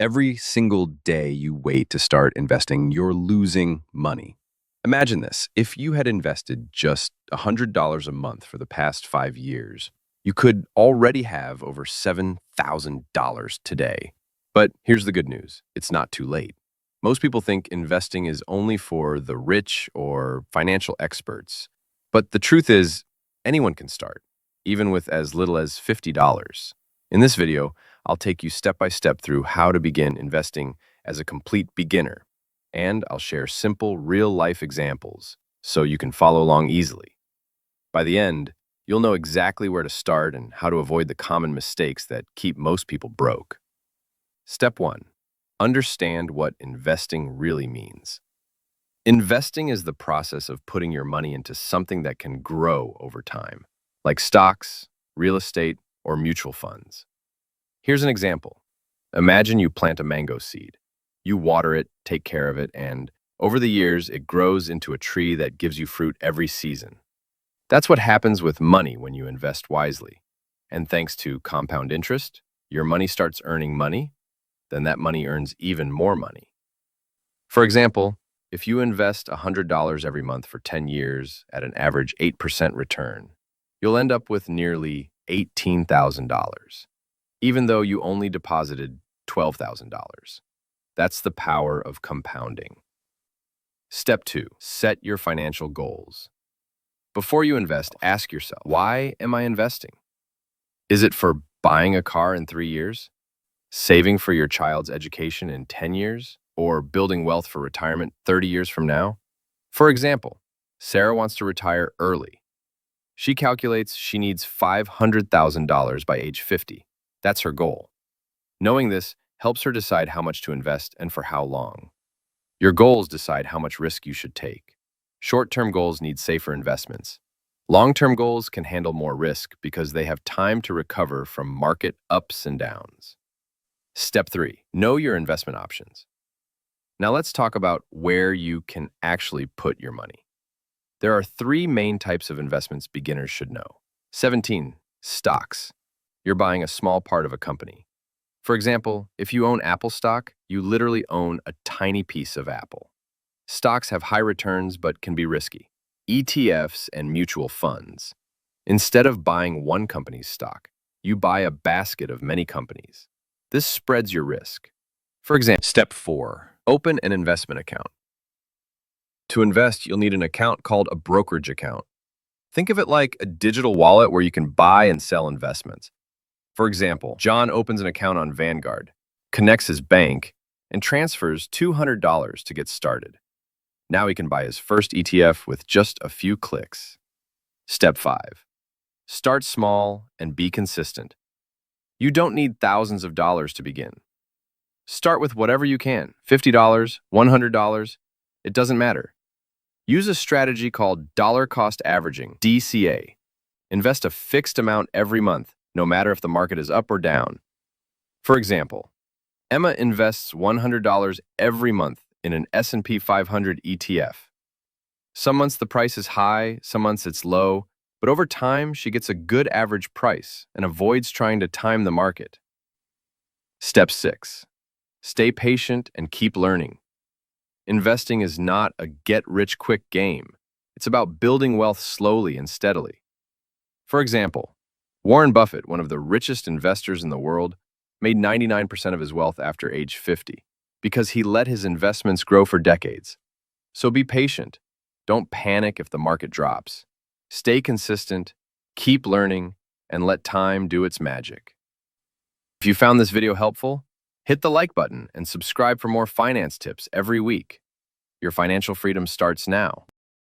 Every single day you wait to start investing, you're losing money. Imagine this. If you had invested just $100 a month for the past 5 years, you could already have over $7,000 today. But here's the good news. It's not too late. Most people think investing is only for the rich or financial experts. But the truth is, anyone can start, even with as little as $50. In this video, I'll take you step by step through how to begin investing as a complete beginner, and I'll share simple, real-life examples so you can follow along easily. By the end, you'll know exactly where to start and how to avoid the common mistakes that keep most people broke. Step 1. Understand what investing really means. Investing is the process of putting your money into something that can grow over time, like stocks, real estate, or mutual funds. Here's an example. Imagine you plant a mango seed. You water it, take care of it, and over the years, it grows into a tree that gives you fruit every season. That's what happens with money when you invest wisely. And thanks to compound interest, your money starts earning money, then that money earns even more money. For example, if you invest $100 every month for 10 years at an average 8% return, you'll end up with nearly $18,000, even though you only deposited $12,000. That's the power of compounding. Step 2, set your financial goals. Before you invest, ask yourself, why am I investing? Is it for buying a car in 3 years, saving for your child's education in 10 years, or building wealth for retirement 30 years from now? For example, Sarah wants to retire early. She calculates she needs $500,000 by age 50. That's her goal. Knowing this helps her decide how much to invest and for how long. Your goals decide how much risk you should take. Short-term goals need safer investments. Long-term goals can handle more risk because they have time to recover from market ups and downs. Step 3, know your investment options. Now let's talk about where you can actually put your money. There are 3 main types of investments beginners should know. 17, stocks. You're buying a small part of a company. For example, if you own Apple stock, you literally own a tiny piece of Apple. Stocks have high returns but can be risky. ETFs and mutual funds. Instead of buying one company's stock, you buy a basket of many companies. This spreads your risk. For example, Step 4, open an investment account. To invest, you'll need an account called a brokerage account. Think of it like a digital wallet where you can buy and sell investments. For example, John opens an account on Vanguard, connects his bank, and transfers $200 to get started. Now he can buy his first ETF with just a few clicks. Step 5. Start small and be consistent. You don't need thousands of dollars to begin. Start with whatever you can, $50, $100, it doesn't matter. Use a strategy called dollar cost averaging, DCA. Invest a fixed amount every month, no matter if the market is up or down. For example, Emma invests $100 every month in an S&P 500 ETF. Some months the price is high, some months it's low, but over time she gets a good average price and avoids trying to time the market. Step 6. Stay patient and keep learning. Investing is not a get-rich-quick game. It's about building wealth slowly and steadily. For example, Warren Buffett, one of the richest investors in the world, made 99% of his wealth after age 50 because he let his investments grow for decades. So be patient. Don't panic if the market drops. Stay consistent, keep learning, and let time do its magic. If you found this video helpful, hit the like button and subscribe for more finance tips every week. Your financial freedom starts now.